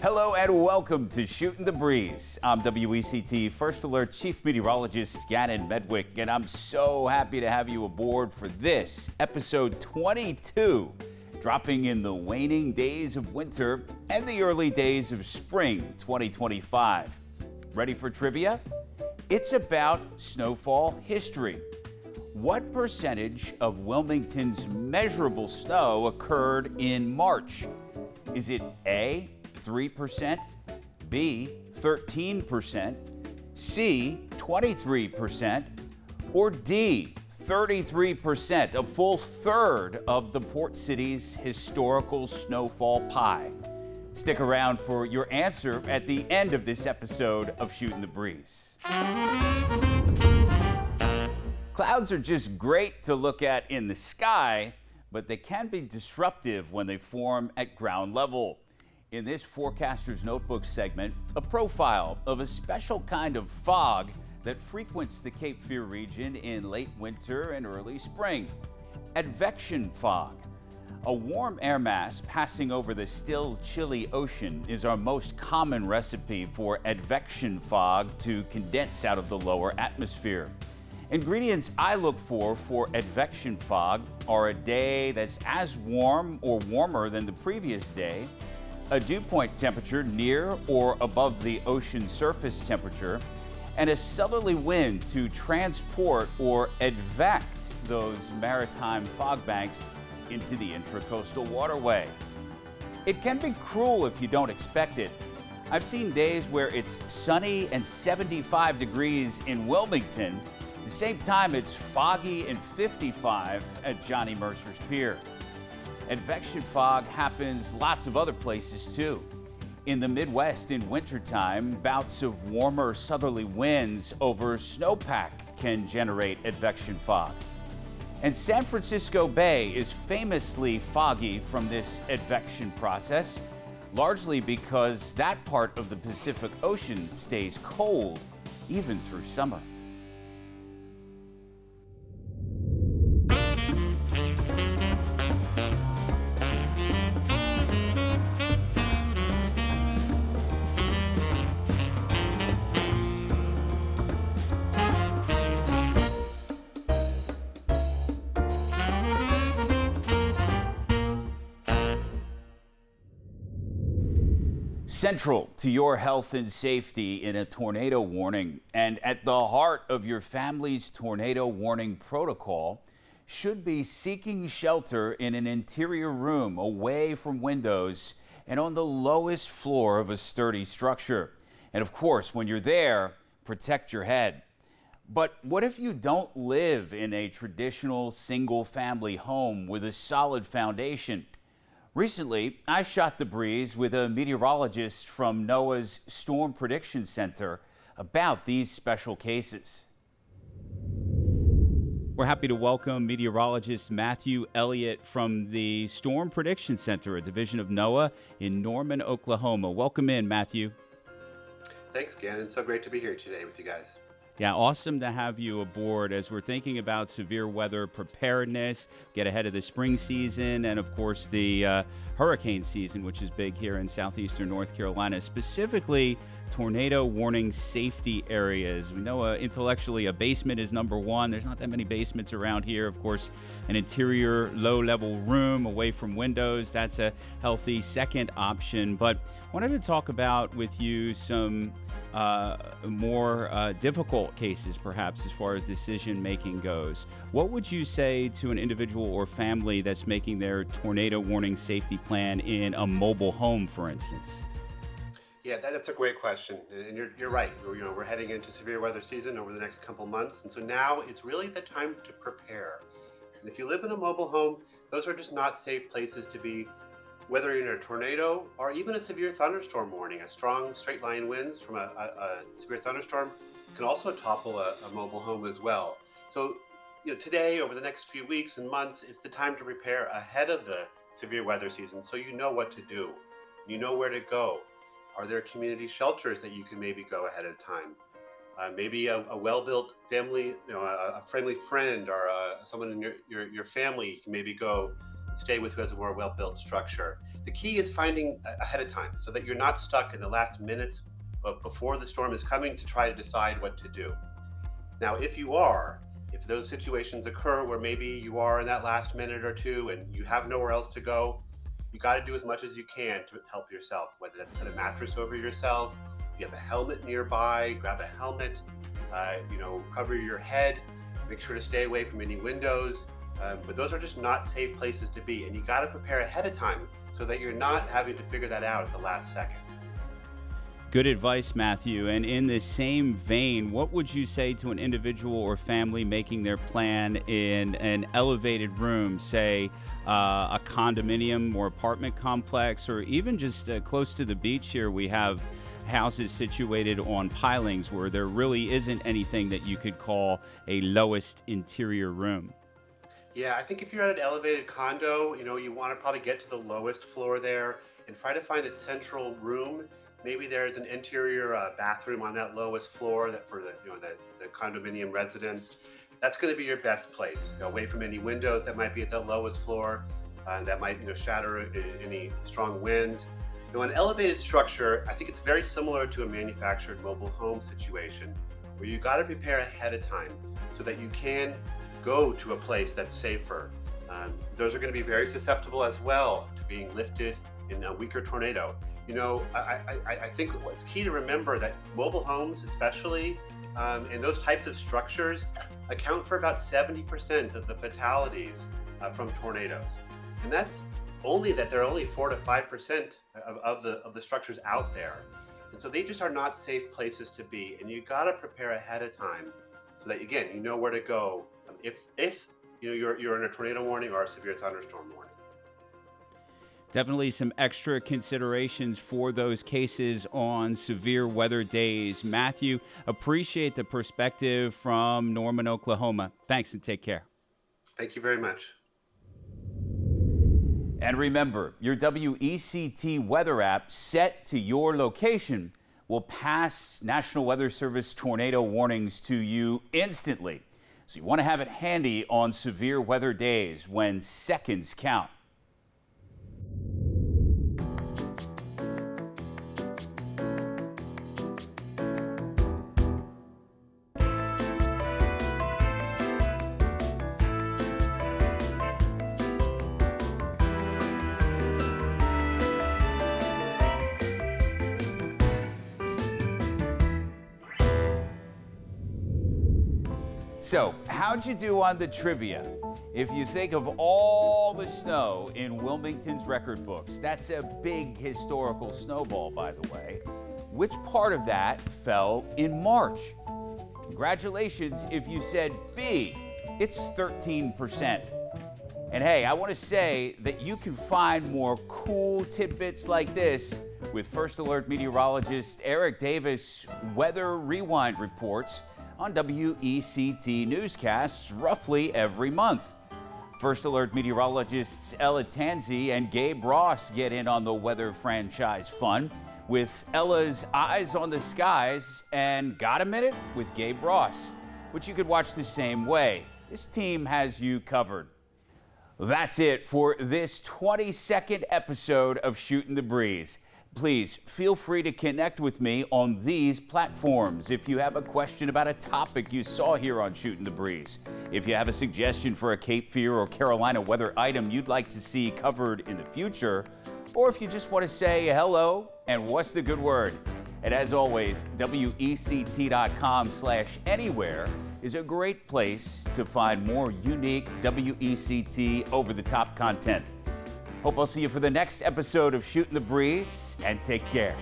Hello and welcome to Shootin' the Breeze. I'm WECT First Alert Chief Meteorologist Gannon, and I'm so happy to have you aboard for this episode 22, dropping in the waning days of winter and the early days of spring 2025. Ready for trivia? It's about snowfall history. What percentage of Wilmington's measurable snow occurred in March? Is it A, 3%, B, 13%, C, 23%, or D, 33%, a full third of the port city's historical snowfall pie? Stick around for your answer at the end of this episode of Shootin' the Breeze. Clouds are just great to look at in the sky, but they can be disruptive when they form at ground level. In this Forecaster's Notebook segment, a profile of a special kind of fog that frequents the Cape Fear region in late winter and early spring. Advection fog. A warm air mass passing over the still chilly ocean is our most common recipe for advection fog to condense out of the lower atmosphere. Ingredients I look for advection fog are a day that's as warm or warmer than the previous day, a dew point temperature near or above the ocean surface temperature, and a southerly wind to transport or advect those maritime fog banks into the intracoastal waterway. It can be cruel if you don't expect it. I've seen days where it's sunny and 75 degrees in Wilmington, the same time it's foggy and 55 at Johnny Mercer's Pier. Advection fog happens lots of other places too. In the Midwest in wintertime, bouts of warmer southerly winds over snowpack can generate advection fog. And San Francisco Bay is famously foggy from this advection process, largely because that part of the Pacific Ocean stays cold even through summer. Central to your health and safety in a tornado warning, and at the heart of your family's tornado warning protocol, should be seeking shelter in an interior room away from windows and on the lowest floor of a sturdy structure. And of course, when you're there, protect your head. But what if you don't live in a traditional single-family home with a solid foundation? Recently, I shot the breeze with a meteorologist from NOAA's Storm Prediction Center about these special cases. We're happy to welcome meteorologist Matthew Elliott from the Storm Prediction Center, a division of NOAA in Norman, Oklahoma. Welcome in, Matthew. Thanks, Gannon. So great to be here today with you guys. Yeah, awesome to have you aboard as we're thinking about severe weather preparedness, get ahead of the spring season, and of course the hurricane season, which is big here in southeastern North Carolina, specifically tornado warning safety areas. We know intellectually a basement is number one. There's not that many basements around here. Of course, an interior low-level room away from windows, that's a healthy second option. But I wanted to talk about with you some more difficult cases, perhaps, as far as decision making goes. What would you say to an individual or family that's making their tornado warning safety plan in a mobile home, for instance? Yeah, that's a great question, and you're right. We're heading into severe weather season over the next couple months, and so now it's really the time to prepare. And if you live in a mobile home, those are just not safe places to be, whether you're in a tornado or even a severe thunderstorm warning. A strong straight line winds from a severe thunderstorm can also topple a mobile home as well. So, today, over the next few weeks and months, it's the time to prepare ahead of the severe weather season, so you know what to do, you know where to go. Are there community shelters that you can maybe go ahead of time? Maybe a well-built family, a friendly friend or someone in your family you can maybe go stay with who has a more well-built structure. The key is finding ahead of time so that you're not stuck in the last minutes before the storm is coming to try to decide what to do. Now, if those situations occur where maybe you are in that last minute or two and you have nowhere else to go, you got to do as much as you can to help yourself, whether that's put a mattress over yourself, if you have a helmet nearby, grab a helmet, cover your head, make sure to stay away from any windows. But those are just not safe places to be. And you got to prepare ahead of time so that you're not having to figure that out at the last second. Good advice, Matthew. And in the same vein, what would you say to an individual or family making their plan in an elevated room, say a condominium or apartment complex, or even just close to the beach here? We have houses situated on pilings where there really isn't anything that you could call a lowest interior room. Yeah, I think if you're at an elevated condo, you want to probably get to the lowest floor there and try to find a central room. Maybe there's an interior bathroom on that lowest floor for the condominium residence. That's going to be your best place, away from any windows that might be at the lowest floor, that might shatter any strong winds. An elevated structure, I think it's very similar to a manufactured mobile home situation, where you got to prepare ahead of time so that you can go to a place that's safer. Those are going to be very susceptible as well to being lifted in a weaker tornado. I think what's key to remember that mobile homes, especially, and those types of structures, account for about 70% of the fatalities from tornadoes. And that's only that there are only 4 to 5% of the structures out there. And so they just are not safe places to be. And you got to prepare ahead of time so that, again, you know where to go if you're in a tornado warning or a severe thunderstorm warning. Definitely some extra considerations for those cases on severe weather days. Matthew, appreciate the perspective from Norman, Oklahoma. Thanks and take care. Thank you very much. And remember, your WECT weather app set to your location will pass National Weather Service tornado warnings to you instantly. So you want to have it handy on severe weather days when seconds count. So, how'd you do on the trivia? If you think of all the snow in Wilmington's record books, that's a big historical snowball, by the way. Which part of that fell in March? Congratulations if you said B, it's 13%. And hey, I want to say that you can find more cool tidbits like this with First Alert meteorologist Eric Davis' Weather Rewind reports on WECT newscasts roughly every month. First Alert meteorologists Ella Tanzi and Gabe Ross get in on the weather franchise fun with Ella's Eyes on the Skies and Got a Minute with Gabe Ross, which you could watch the same way. This team has you covered. That's it for this 22nd episode of Shootin' the Breeze. Please feel free to connect with me on these platforms. If you have a question about a topic you saw here on Shootin' the Breeze, if you have a suggestion for a Cape Fear or Carolina weather item you'd like to see covered in the future, or if you just want to say hello and what's the good word. And as always, WECT.com/anywhere is a great place to find more unique WECT over-the-top content. Hope I'll see you for the next episode of Shootin' the Breeze, and take care.